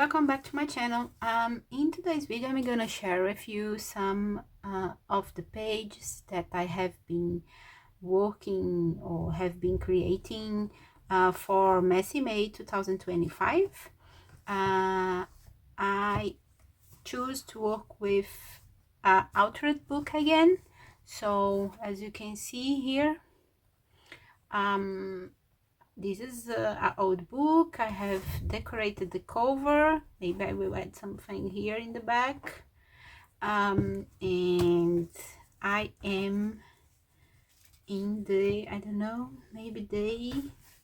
welcome back to my channel. In today's video I'm gonna share with you some of the pages that I have been working or have been creating for Messy May 2025. I choose to work with altered book again, so as you can see here, this is an old book. I have decorated the cover. Maybe I will add something here in the back. And I am in the, I don't know, maybe day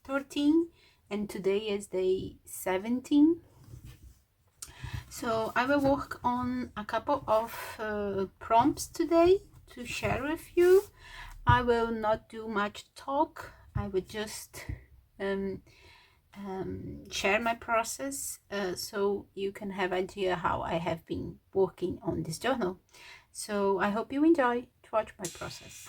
13, and today is day 17. So I will work on a couple of prompts today to share with you. I will not do much talk. I will just share my process so you can have idea how I have been working on this journal. So I hope you enjoy to watch my process.